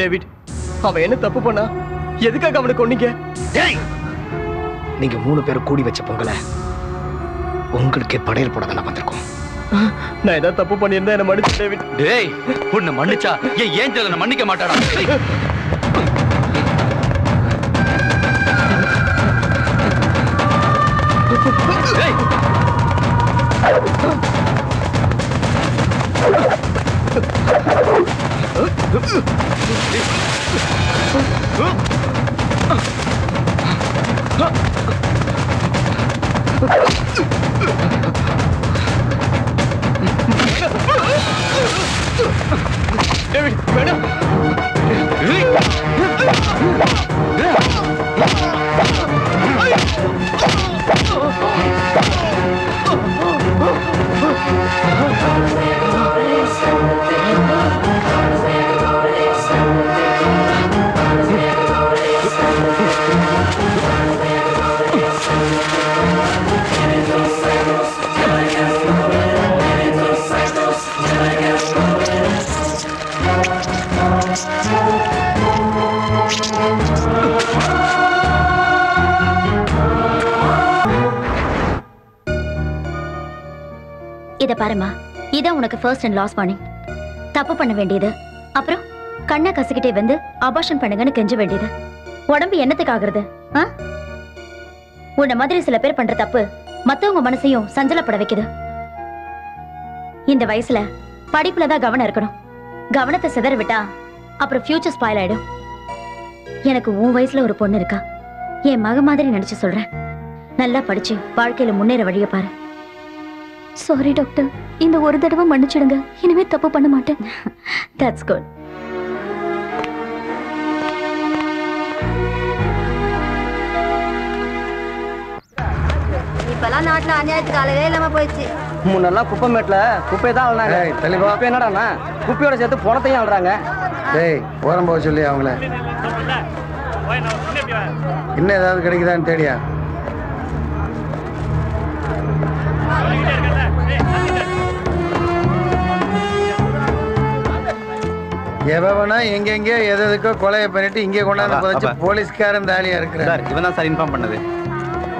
David, அவன் என்ன தப்பு பண்ணா? எதுக்காக அவனை கொன்னீங்க? நீங்க 3 பேரும் கூடி வச்ச பொங்கலை உங்களுக்கே படையல் போட தானே வந்திருக்கோம். நான் ஏதாவது தப்பு பண்ணியிருந்தா என்ன மன்னிச்சு டேவிட். டேய், உன்னை மன்னிச்சா ஏன் ஏஞ்சல மன்னிக்க மாட்டாடா? டேவிட், வேணாம். இத பாருமா, இதான் உனக்கு ஃபர்ஸ்ட் அண்ட் லாஸ்ட் வார்னிங். தப்பு பண்ண வேண்டியது, அப்புறம் கண்ணை கசிக்கிட்டே வந்து அபார்ஷன் பண்ணுங்கன்னு கெஞ்ச வேண்டியது. உடம்பு என்னத்துக்கு ஆகுறது? உன்ன மாதிரி சில பேர் பண்ற தப்பு மத்தவங்க மனசையும் சஞ்சலப்பட வைக்குது. இந்த வயசுல படிப்புலதான் கவனம் இருக்கணும். கவனத்தை சிதற விட்டா அப்புறம் ஃபியூச்சர் ஸ்பாயில் ஆயிடும். எனக்கு உன் வயசுல ஒரு பொண்ணு இருக்கா. என் மக மாதிரி நினைச்சு சொல்றேன். நல்லா படிச்சு வாழ்க்கையில முன்னேற வழிய பாரு. சாரி டாக்டர், இந்த ஒரு தடவை மன்னிச்சிடுங்க. இனிமே தப்பு பண்ண மாட்டேன். That's good. இப்பெல்லாம் நாட்டுல அநியாயத்துக்கு ஆளவே இல்லாம போயிடுச்சு. முன்னெல்லாம் குப்பைமேட்ல குப்பை தான் அழுறாங்க. இப்ப என்னடாண்ணா குப்பையோட சேர்த்து பணத்தையும் அழுறாங்க. டேய், ஓரம் போக சொல்லி அவங்கள இன்னும் ஏதாவது கிடைக்குதான்னு தேடியா? எவனா எங்கெங்கே எதுக்கோ கொலையை பண்ணிட்டு இங்கே கொண்டாந்து புதைச்சு போலீஸ்காரன் தாலியா இருக்கிற. இவன் தான் சார் இன்ஃபார்ம் பண்ணது.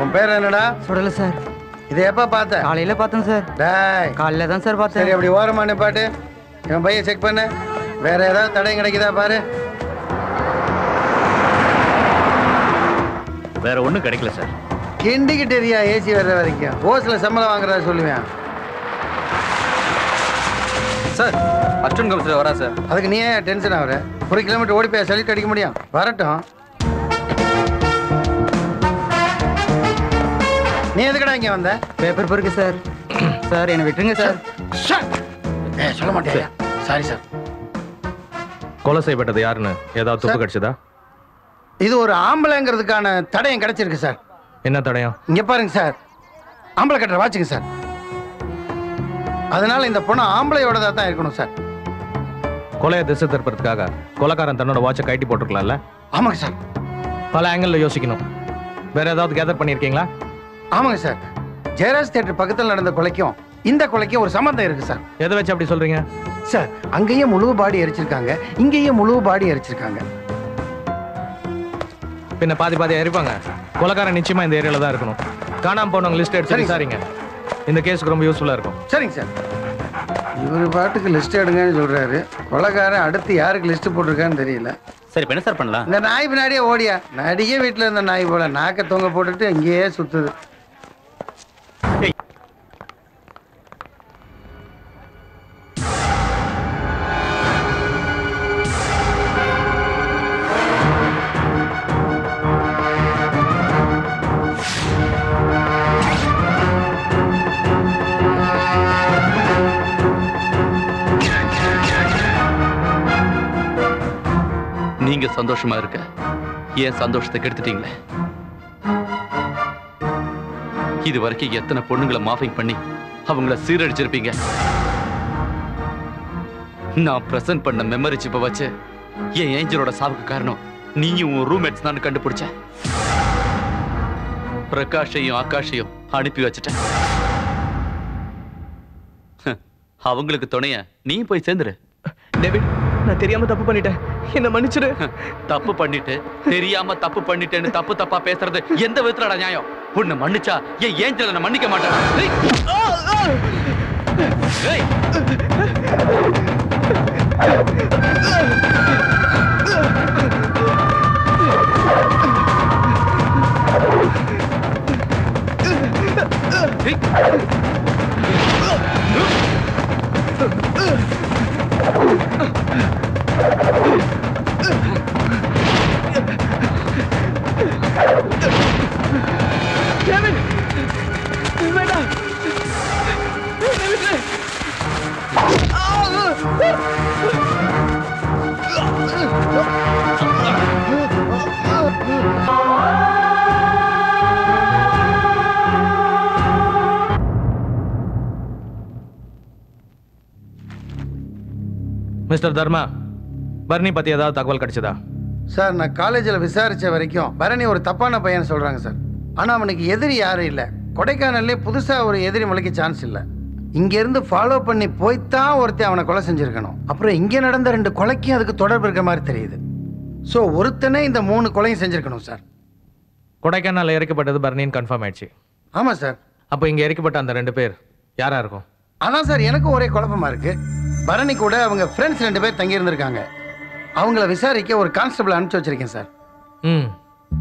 உன் பேர் என்னடா? சுடல சார். இதை எப்ப பார்த்த? காலையில பார்த்தேன் சார். டேய், காலையில தான் சார் பார்த்தேன். சரி, அப்படி ஓரமா நிப்பாட்டு. இவன் பையன் செக் பண்ணு. வேற ஏதாவது தடயம் கிடைக்குதா பாரு. வேற ஒண்ணும் கிடைக்கல சார். கிண்டிக்கிட்டு எரியா ஏசி வர்ற வரைக்கும் ஓசில சம்பளம் வாங்குறதா சொல்லுவேன் சார். அர்ஜுன் கமிஷனர் வரா சார். அதுக்கு நீ ஏன் டென்ஷன் ஆகுற? 1 கிலோமீட்டர் ஓடி போய் சலிட்டு அடிக்க முடியும். வரட்டும். நீ எதுக்கடா இங்க வந்த? Paper பொறுக்கு sir. சார் என்னை விட்டுருங்க சார். சொல்ல மாட்டேன். Sorry sir. கொலை செய்யப்பட்டது யாருன்னு ஏதாவது துப்பு கிடைச்சதா? இது ஒரு ஆம்பளைங்கிறதுக்கான தடயம் கிடைச்சிருக்கு சார். என்ன தடயம்? இங்க பாருங்க சார், ஆம்பளை கட்டுற வாட்சுங்க சார். அதனால இந்த பொண்ணு ஆம்பளையோடதா தான் இருக்கணும் சார். கொலையை திசை திருப்பறதுக்காக கொலைக்காரன் தன்னோட வாட்சை கைட்டி போட்டிருக்கலாம்ல? ஆமாங்க சார். பல ஆங்கிள் யோசிக்கணும். வேற ஏதாவது கேதர் பண்ணியிருக்கீங்களா? ஆமாங்க சார். ஜெயராஜ் தியேட்டர் பக்கத்தில் நடந்த கொலைக்கும் இந்த கொலைக்கும் ஒரு சம்பந்தம் இருக்கு சார். எதை வச்சு அப்படி சொல்றீங்க? சார், அங்கேயே முழு பாடி எரிச்சிருக்காங்க, இங்கேயே முழு பாடி எரிச்சிருக்காங்க. பின்ன பாதி பாதியா எரிப்பாங்க. கொலைக்காரன் நிச்சயமா இந்த ஏரியால தான் இருக்கணும். காணாம போனவங்க லிஸ்ட் எடுத்து விசாரிங்க. இந்த கேஸுக்கு ரொம்ப யூஸ்ஃபுல்லா இருக்கும். சரிங்க சார். இவர் பாட்டுக்கு லிஸ்ட் எடுங்கன்னு சொல்றாரு. கொலைக்காரன் அடுத்து யாருக்கு லிஸ்ட் போட்டிருக்கான்னு தெரியல. சரி, என்ன சார் பண்ணலாம்? இந்த நாய் பின்னாடியே ஓடியா. நடிகை வீட்டில் இருந்த நாய் போல நாக்க தொங்க போட்டுட்டு இங்கேயே சுத்துது. நீங்க சந்தோஷமா இருக்க ஏன் சந்தோஷத்தை கெடுத்துட்டீங்களே? இது வரைக்கும் எத்தனை பொண்ணுங்களை மாஃபிங் பண்ணி அவங்கள சீரழிச்சிருப்பீங்க. நான் பிரசன்ட் பண்ண மெமரி சிப்பை வச்சு என் ஏஞ்சலோட சாவுக்கு காரணம் நீயும் உன் ரூம்மேட்ஸ் தான் கண்டுபிடிச்ச. பிரகாஷையும் ஆகாஷையும் அனுப்பி வச்சுட்டேன். அவங்களுக்கு துணைய நீ போய் சேர்ந்துரு. டேவிட், நான் தெரியாம தப்பு பண்ணிட்டேன், என்ன மன்னிச்சிடு. தப்பு பண்ணிட்டு தெரியாம தப்பு பண்ணிட்டேன்னு தப்பு தப்பா பேசுறது எந்த விதத்துலடா நியாயம்? உன்னை மன்னிச்சா என் ஏஞ்சல நான் மன்னிக்க மாட்டேன். மிஸ்டர் தர்மா, பரணி பத்தி ஏதாவது தகவல் கிடைச்சதா? சார், நான் காலேஜில் விசாரிச்ச வரைக்கும் பரணி ஒரு தப்பான பையன் சொல்றாங்க சார். ஆனா அவனுக்கு எதிரி யாரும் இல்லை. கொடைக்கானல்லே புதுசா ஒரு எதிரி முளைக்க சான்ஸ் இல்லை. இங்க இருந்து ஃபாலோ பண்ணி போய்த்தான் ஒருத்தன் அவனை கொலை செஞ்சிருக்கணும். அப்புறம் இங்க நடந்த 2 கொலைக்கும் அதுக்கு தொடர்பு இருக்க மாதிரி தெரியுது. ஸோ ஒருத்தனே இந்த 3 கொலையும் செஞ்சிருக்கணும் சார். கொடைக்கானல் எரிக்கப்பட்டது பரணின்னு கன்ஃபார்ம் ஆயிடுச்சு. ஆமா சார். அப்போ இங்க எரிக்கப்பட்ட அந்த 2 பேர் யாரா இருக்கும்? அதான் சார் எனக்கும் ஒரே குழப்பமா இருக்கு. பரணி கூட அவங்க ஃப்ரெண்ட்ஸ் 2 பேர் தங்கி இருந்திருக்காங்க. அவங்கள விசாரிக்க ஒரு கான்ஸ்டபிள் அனுப்பிச்சு வச்சிருக்கேன் சார்.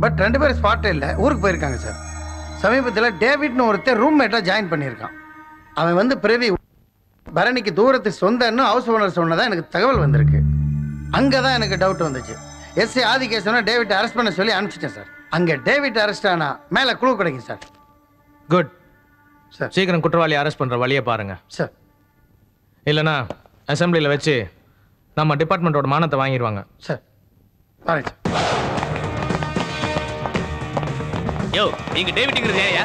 பட் 2 பேர் ஸ்பாட்டே இல்லை, ஊருக்கு போயிருக்காங்க சார். சமீபத்தில் டேவிட்னு ஒருத்தர் ரூம்மேட்டா ஜாயின் பண்ணியிருக்கான். அவன் வந்து பிறவி பரணிக்கு தூரத்து சொந்தன்னு ஹவுஸ் ஓனர் சொன்னதான் எனக்கு தகவல் வந்திருக்கு. அங்கே தான் எனக்கு டவுட் வந்துச்சு. எஸ்ஐ ஆதிகேசனை டேவிட் அரெஸ்ட் பண்ண சொல்லி அனுப்பிச்சிட்டேன் சார். அங்கே டேவிட் அரெஸ்ட் ஆனா மேலே குழு கிடைக்கும் சார். குட் சார், சீக்கிரம் குற்றவாளி அரெஸ்ட் பண்ற வழியை பாருங்க சார். இல்லைனா அசம்பிளியில் வச்சு நம்ம டிபார்ட்மெண்ட்டோட மானத்தை வாங்கிடுவாங்க சார். பாருங்க சார். யோ, நீங்க டேவிட்ங்கிறது ஏயா?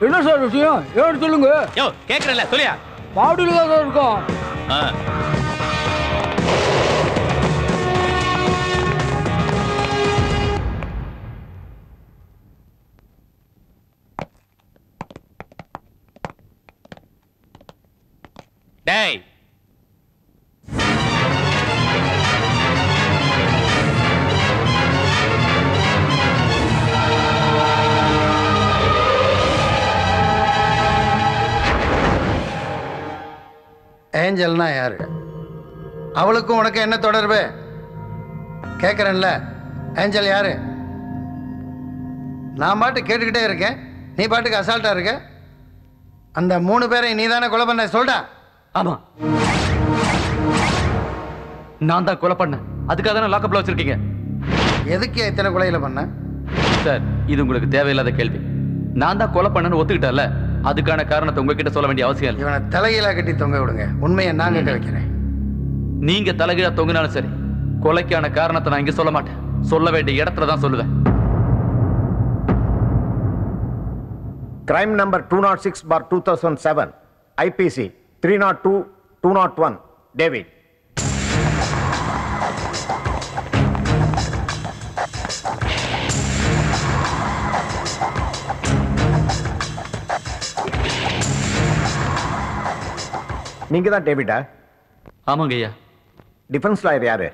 என்ன சார் விஷயம்? ஏன்னு சொல்லுங்க. யோ, கேக்குறல சொல்லியா? பாடியில தான் இருக்கோம். டேய், ஏஞ்சல்னா யாரு? அவளுக்கும் உனக்கு என்ன தொடர்பு? கேட்குறேன்ல, ஏஞ்சல் யாரு? நான் பாட்டு கேட்டுக்கிட்டே இருக்கேன், நீ பாட்டுக்கு அசால்ட்டா இருக்க. அந்த 3 பேரை நீ தானே கொலை பண்ண? சொல்டா. ஆமா, நான் தான் கொலை பண்ணேன். அதுக்காக தானே லாக்அப்ல வச்சிருக்கீங்க. எதுக்கு இத்தனை கொலையில பண்ண? சார், இது உங்களுக்கு தேவையில்லாத கேள்வி. நான் தான் கொலை பண்ணேன்னு ஒத்துக்கிட்டல, அதுக்கான காரணத்தை உங்ககிட்ட சொல்ல வேண்டிய அவசியம் இல்லை. இவனை தலைகீழா கட்டி தொங்க விடுங்க, உண்மையை நான் கிட்ட வைக்கிறேன். நீங்க தலைகீழா தொங்கினாலும் சரி, கொலைக்கான காரணத்தை நான் இங்க சொல்ல மாட்டேன். சொல்ல வேண்டிய இடத்துல தான் சொல்லுவேன். Crime number 206/2007, IPC 302/201, David. நீங்க தான் டேவிடா? ஆமாங்க ஐயா. டிஃபென்ஸ் லாயர் யாரு?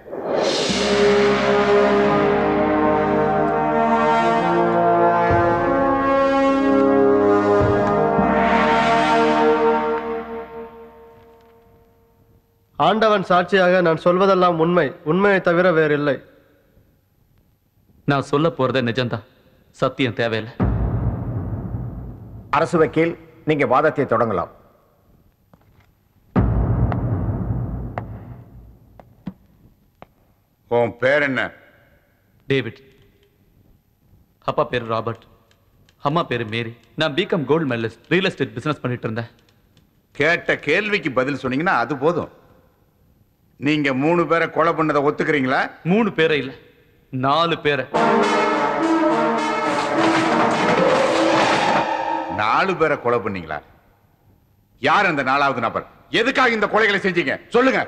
ஆண்டவன் சாட்சியாக நான் சொல்வதெல்லாம் உண்மை, உண்மையை தவிர வேறில்லை. நான் சொல்ல போறதே நிஜம்தான், சத்தியம் தேவையில்லை. அரசு வக்கீல், நீங்க வாதத்தை தொடங்கலாம். உன் பேர் என்ன? டேவிட். அப்பா பேரு ராபர்ட், அம்மா பேரு மேரி. நான் BCom gold medalist, real estate business பண்ணிட்டு இருந்தேன். கேட்ட கேள்விக்கு பதில் சொன்னீங்கன்னா அது போதும். நீங்க 3 பேரை கொலை பண்ணதை ஒத்துக்கிறீங்களா? 3 பேரை இல்ல, 4 பேரை. 4 பேரை கொலை பண்ணீங்களா? யார் அந்த 4வது நபர்? எதுக்காக இந்த கொலைகளை செஞ்சீங்க? சொல்லுங்க.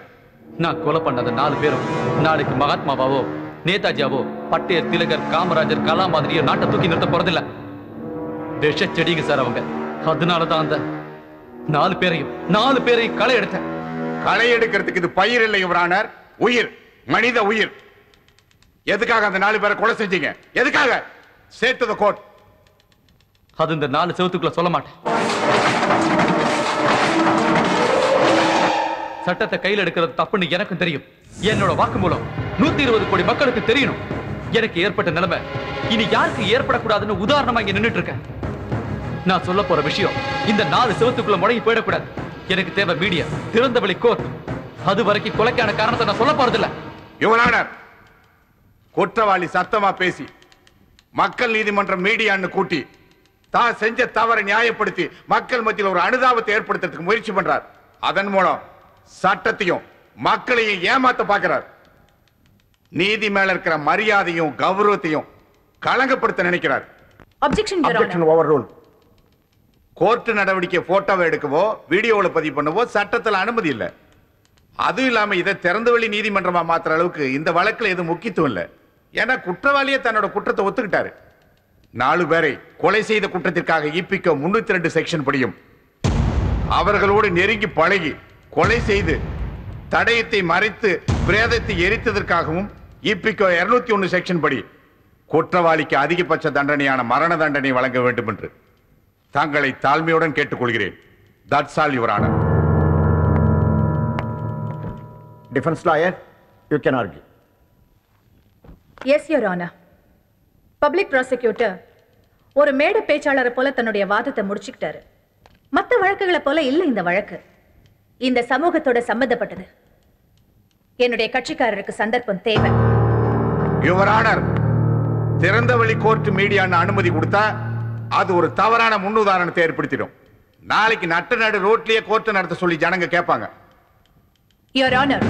நான் கொலை பண்ணது 4 பேரும் நாளைக்கு மகாத்மாவாவோ நேதாஜியாவோ பட்டேல், திலகர், காமராஜர், கலாம் மாதிரியோ நாட்டை தூக்கி நிறுத்த போறதில்ல. விஷ செடிங்க சார் அவங்க. அதனாலதான் அந்த 4 பேரையும் களை எடுத்தேன். களை எடுக்கிறதுக்கு இது பயிர் இல்லை யுவரானர், உயிர், மனித உயிர். எதுக்காக அந்த 4 பேரை கொலை செஞ்சீங்க? எதுக்காக? Say to the court. அது இந்த 4 செவத்துக்குள்ள சொல்ல மாட்டேன். சட்டத்தை கையில் எடுக்கிறது தப்புன்னு எனக்கும் தெரியும். என்னோட வாக்குமூலம் 120 கோடி மக்களுக்கு தெரியணும். எனக்கு ஏற்பட்ட நிலைமை இனி யாருக்கு ஏற்படக்கூடாதுன்னு உதாரணமா இங்க நின்னுட்டு இருக்கேன். நான் சொல்ல போற விஷயம் இந்த 4 செவத்துக்குள்ள முடங்கி போயிடக்கூடாது. எனக்கு தேவை மீடியா, திறந்த வெளி கோர்ட். அது வரைக்கும் கொலைக்கான காரணத்தை நான் சொல்ல போறதில்ல. யுவரானர், குற்றவாளி சத்தமா பேசி மக்கள் நீதிமன்றம் மீடியான்னு கூட்டி தான் செஞ்ச தவறை நியாயப்படுத்தி மக்கள் மத்தியில் ஒரு அனுதாபத்தை ஏற்படுத்துறதுக்கு முயற்சி பண்றார். அதன் மூலம் சட்டத்தையும் மக்களையும் ஏமாத்த பார்க்கிறார். நீதி மேல இருக்கிற மரியாதையும் கௌரவத்தையும் களங்கப்படுத்த நினைக்கிறார். Objection overruled. கோர்ட் நடவடிக்கை போட்டோவை எடுக்கவோ வீடியோவில் பதிவு பண்ணவோ சட்டத்தில் அனுமதி இல்லை. அதுவும் இல்லாம இதை திறந்தவெளி நீதிமன்றமா மாத்துற அளவுக்கு இந்த வழக்குல எதுவும் முக்கியத்துவம் இல்லை. ஏன்னா குற்றவாளியே தன்னோட குற்றத்தை ஒத்துக்கிட்டாரு. 4 பேரை கொலை செய்த குற்றத்திற்காக இபிகோ 302 செக்ஷன் படியும் அவர்களோடு நெருங்கி பழகி கொலை செய்து தடயத்தை மறைத்து பிரேதத்தை எரித்ததற்காகவும் இபிகோ 201 செக்ஷன் படி குற்றவாளிக்கு அதிகபட்ச தண்டனையான மரண தண்டனை வழங்க வேண்டும் என்று தங்களை தாழ்மையுடன் கேட்டுக்கொள்கிறேன். That's all, Your Honor. Defense lawyer, you can argue. Yes, Your Honor. Public prosecutor ஒரு மேடை பேச்சாளரை போல தன்னுடைய வாதத்தை முடிச்சுக்கிட்டாரு. மற்ற வழக்குகளை போல இல்லை இந்த வழக்கு. இந்த சமூகத்தோட சம்பந்தப்பட்டது. என்னுடைய கட்சிக்காரருக்கு சந்தர்ப்பம் தேவை. யுவர் ஆனர், திறந்தவெளி கோர்ட் மீடியான்னு அனுமதி கொடுத்தா அது ஒரு தவறான முன்னுதாரணத்தை ஏற்படுத்திடும். நாளைக்கு நட்ட நடு ரோட்லயே கோர்ட் நடத்த சொல்லி ஜனங்க கேட்பாங்க. யுவர் ஆனர்,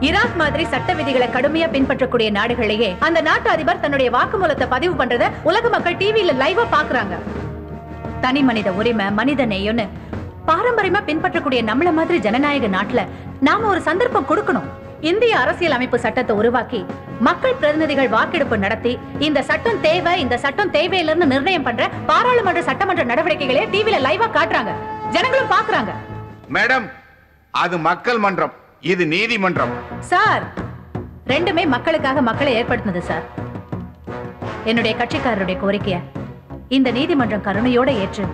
ஈராக் மாதிரி சட்ட விதிகளை கடுமையா பின்பற்றக்கூடிய நாடுகளிலேயே அந்த நாட்டு அதிபர் தன்னுடைய வாக்குமூலத்தை பதிவு பண்றத உலக மக்கள் டிவியில லைவா பாக்குறாங்க. தனி மனித உரிமை, மனித நேயம்னு பாரம்பரியமா பின்பற்றக்கூடிய நம்மள மாதிரி ஜனநாயக நாட்டுல நாம ஒரு சந்தர்ப்பம் கொடுக்கணும். இந்திய அரசியல் அமைப்பு சட்டத்தை உருவாக்கி மக்கள் பிரதிநிதிகள் வாக்கெடுப்பு நடத்தி இந்த சட்டம் தேவை, இந்த சட்டம் தேவையில்லைன்னு நிர்ணயம் பண்ற பாராளுமன்ற சட்டமன்ற நடவடிக்கைகளே டிவியில லைவா காட்டுறாங்க. ஜனங்களும் பாக்குறாங்க. மேடம், அது மக்கள் மன்றம், இது நீதிமன்றம். சார், ரெண்டுமே மக்களுக்காக மக்களை ஏற்படுத்தினது சார். என்னுடைய கட்சிக்காரருடைய கோரிக்கைய இந்த நீதிமன்றம் கருணையோட ஏற்று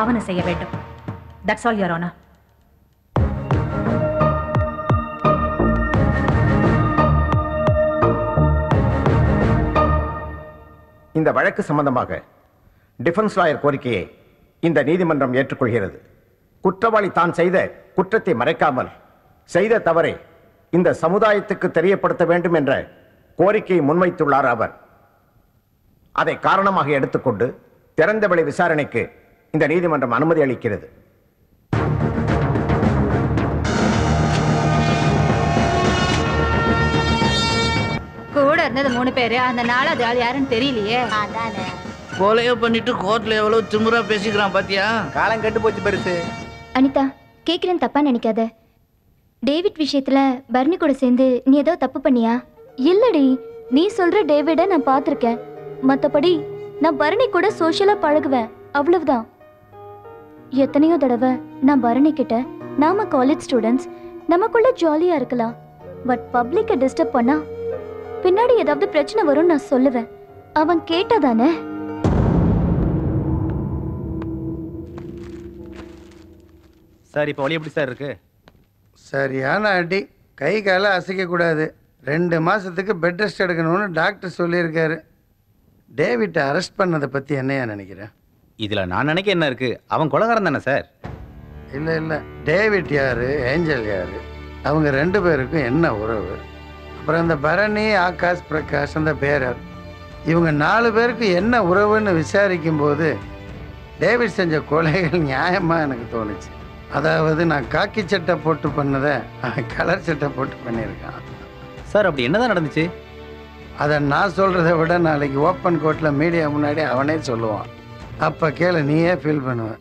ஆவணம் செய்ய வேண்டும். That's all, Your Honor. இந்த வழக்கு சம்பந்தமாக டிஃபென்ஸ் லாயர் கோரிக்கையை இந்த நீதிமன்றம் ஏற்றுக்கொள்கிறது. குற்றவாளி தான் செய்த குற்றத்தை மறைக்காமல் செய்த தவறை இந்த சமுதாயத்துக்கு தெரியப்படுத்த வேண்டும் என்ற கோரிக்கையை முன்வைத்துள்ளார் அவர். அதை காரணமாக எடுத்துக்கொண்டு திறந்தவெளி விசாரணைக்கு இந்த நீதிமன்றம் அனுமதி அளிக்கிறது. கூட இருந்தது 3 பேரு. அந்த 4வது ஆள் யாருன்னு தெரியலையே. கொலையோ பண்ணிட்டு கோர்ட்ல எவ்வளவு திமிரா பேசிக்கிறான் பாத்தியா? காலம் கெட்டு போச்சு பெருசு. அனிதா, கேக்குறேன், தப்பா நினைக்காத. டேவிட் விஷயத்துல பர்னி கூட சேர்ந்து நீ ஏதோ தப்பு பண்ணியா? இல்லடி, நீ சொல்ற டேவிட நான் பார்த்திருக்கேன். மத்தபடி நான் பரணி கூட சோஷியலா பழகுவேன், அவ்வளவுதான். எத்தனையோ தடவை நான் பரணி கிட்ட நாம காலேஜ் ஸ்டூடெண்ட்ஸ், நமக்குள்ள ஜாலியா இருக்கலாம், பட் பப்ளிக்கை டிஸ்டர்ப் பண்ணா பின்னாடி ஏதாவது பிரச்சனை வரும் நான் சொல்லுவேன். அவன் கேட்டாதானே? சார், இப்போ வழி எப்படி சார் இருக்கு? சரியான அடி. கை காலை அசைக்க கூடாது. 2 மாசத்துக்கு பெட் ரெஸ்ட் எடுக்கணும்னு டாக்டர் சொல்லியிருக்காரு. டேவிட்டை அரெஸ்ட் பண்ணதை பற்றி என்னையா நினைக்கிறேன்? இதில் நான் நினைக்க என்ன இருக்கு? அவன் கொலைகாரன் தானே சார்? இல்லை இல்லை, டேவிட் யாரு, ஏஞ்சல் யாரு, அவங்க 2 பேருக்கும் என்ன உறவு? அப்புறம் இந்த பரணி, ஆகாஷ், பிரகாஷ், அந்த பேரர், இவங்க 4 பேருக்கு என்ன உறவுன்னு விசாரிக்கும் போது டேவிட் செஞ்ச கொலைகள் நியாயமாக எனக்கு தோணுச்சு. அதாவது நான் காக்கி சட்டை போட்டு பண்ணதை கலர் சட்டை போட்டு பண்ணியிருக்கான். சார், அப்படி என்னதான் நடந்துச்சு? அதை நான் சொல்கிறத விட நாளைக்கு ஓப்பன் கோர்ட்டில் மீடியா முன்னாடி அவனே சொல்லுவான். அப்போ கேளு, நீயே ஃபீல் பண்ணுவேன்.